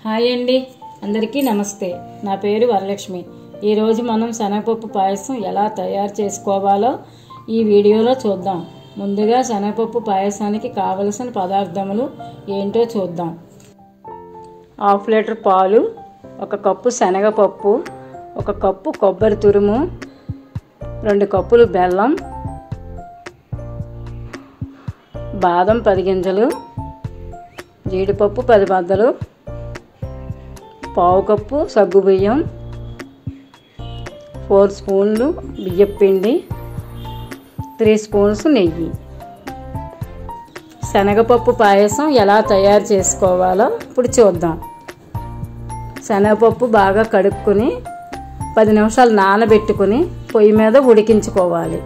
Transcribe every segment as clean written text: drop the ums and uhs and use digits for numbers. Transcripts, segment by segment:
Hi అండి, అందరికీ నమస్తే. నా పేరు వరలక్ష్మి. ఈరోజు మనం శనగపప్పు పాయసం ఎలా తయారు చేసుకోవాలో ఈ వీడియోలో చూద్దాం. ముందుగా శనగపప్పు పాయసానికి కావలసిన పదార్థములు ఏంటో చూద్దాం. 1/2 లీటర్ పాలు, 1 కప్పు శనగపప్పు, 1 కప్పు కొబ్బరి తురుము, 2 కప్పులు బెల్లం, బాదం 10 గింజలు, జీడిపప్పు 10 బద్దలు, 1/2 కప్పు సగ్గుబియ్యం, 4 స్పూన్లు బియ్యపిండి, 3 స్పూన్స్ నెయ్యి. శనగపప్పు పాయసం ఎలా తయారు చేసుకోవాలో ఇప్పుడు చూద్దాం. శనగపప్పు బాగా కడుక్కుని 10 నిమిషాలు నానబెట్టుకుని పొయ్యి మీద ఉడికించుకోవాలి.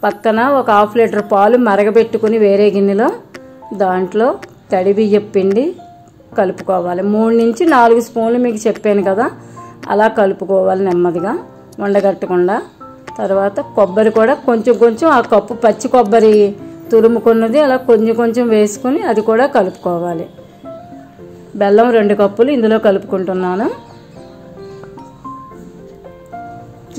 పక్కన 1/2 లీటర్ పాలు మరగబెట్టుకుని వేరే గిన్నెలో దాంట్లో తడి బియ్యపిండి కలుపుకోవాలి. 3 నుంచి 4 స్పూన్లు మీకు చెప్పాను కదా, అలా కలుపుకోవాలి నెమ్మదిగా ఉండగట్టకుండా. తర్వాత కొబ్బరి కూడా కొంచెం ఆ కప్పు పచ్చి కొబ్బరి తురుముకున్నది అలా కొంచెం వేసుకుని అది కూడా కలుపుకోవాలి. బెల్లం 2 కప్పులు ఇందులో కలుపుకుంటున్నాను.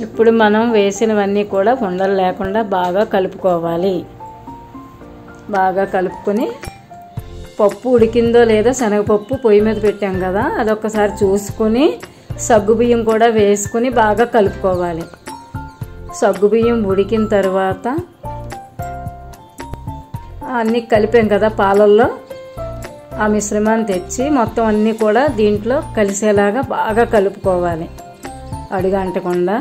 ఇప్పుడు మనం వేసినవన్నీ కూడా ఉండలు లేకుండా బాగా కలుపుకోవాలి. బాగా కలుపుకొని పప్పు ఉడికిందో లేదో శనగపప్పు పొయ్యి మీద పెట్టాం కదా, అదొక్కసారి చూసుకుని సగ్గుబియ్యం కూడా వేసుకుని బాగా కలుపుకోవాలి. సగ్గుబియ్యం ఉడికిన తర్వాత అన్నీ కలిపాం కదా పాలల్లో, ఆ మిశ్రమాన్ని తెచ్చి మొత్తం అన్నీ కూడా దీంట్లో కలిసేలాగా బాగా కలుపుకోవాలి. అడుగంటకుండా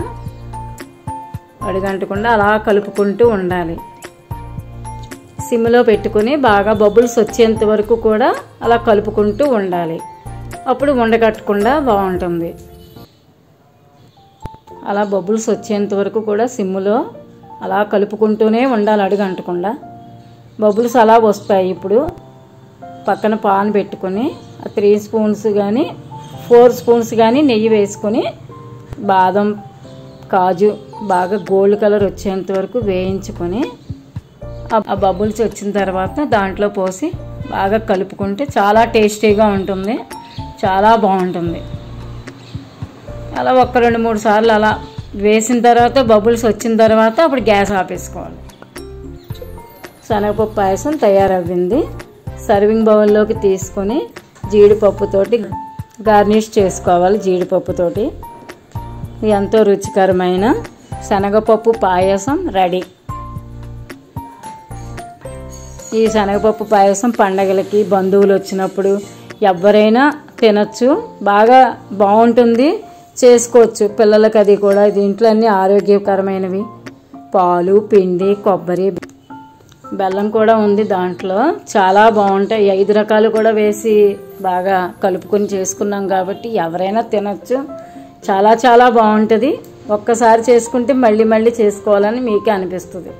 అలా కలుపుకుంటూ ఉండాలి. సిమ్లో పెట్టుకుని బాగా బబుల్స్ వచ్చేంత వరకు కూడా అలా కలుపుకుంటూ ఉండాలి. అప్పుడు ఉండకట్టకుండా బాగుంటుంది. అలా బబుల్స్ వచ్చేంత వరకు కూడా సిమ్లో అలా కలుపుకుంటూనే ఉండాలి అడుగంటకుండా. బబుల్స్ అలా వస్తాయి. ఇప్పుడు పక్కన పాన్ పెట్టుకుని 3 స్పూన్స్ కానీ 4 స్పూన్స్ కానీ నెయ్యి వేసుకొని బాదం కాజు బాగా గోల్డ్ కలర్ వచ్చేంత వరకు వేయించుకొని ఆ బబుల్స్ వచ్చిన తర్వాత దాంట్లో పోసి బాగా కలుపుకుంటే చాలా టేస్టీగా ఉంటుంది, చాలా బాగుంటుంది. అలా 1-2-3 సార్లు అలా వేసిన తర్వాత బబుల్స్ వచ్చిన తర్వాత అప్పుడు గ్యాస్ ఆపేసుకోవాలి. శనగపప్పు పాయసం తయారవ్వింది. సర్వింగ్ బౌల్లోకి తీసుకొని జీడిపప్పుతోటి గార్నిష్ చేసుకోవాలి. జీడిపప్పుతోటి ఎంతో రుచికరమైన శనగపప్పు పాయసం రెడీ. ఈ శనగపప్పు పాయసం పండగలకి బంధువులు వచ్చినప్పుడు ఎవరైనా తినచ్చు, బాగా బాగుంటుంది, చేసుకోవచ్చు పిల్లలకి. అది కూడా దీంట్లో అన్ని ఆరోగ్యకరమైనవి. పాలు, పిండి, కొబ్బరి, బెల్లం కూడా ఉంది దాంట్లో. చాలా బాగుంటాయి. 5 రకాలు కూడా వేసి బాగా కలుపుకొని చేసుకున్నాం కాబట్టి ఎవరైనా తినచ్చు. చాలా బాగుంటుంది. ఒక్కసారి చేసుకుంటే మళ్ళీ చేసుకోవాలని మీకే అనిపిస్తుంది.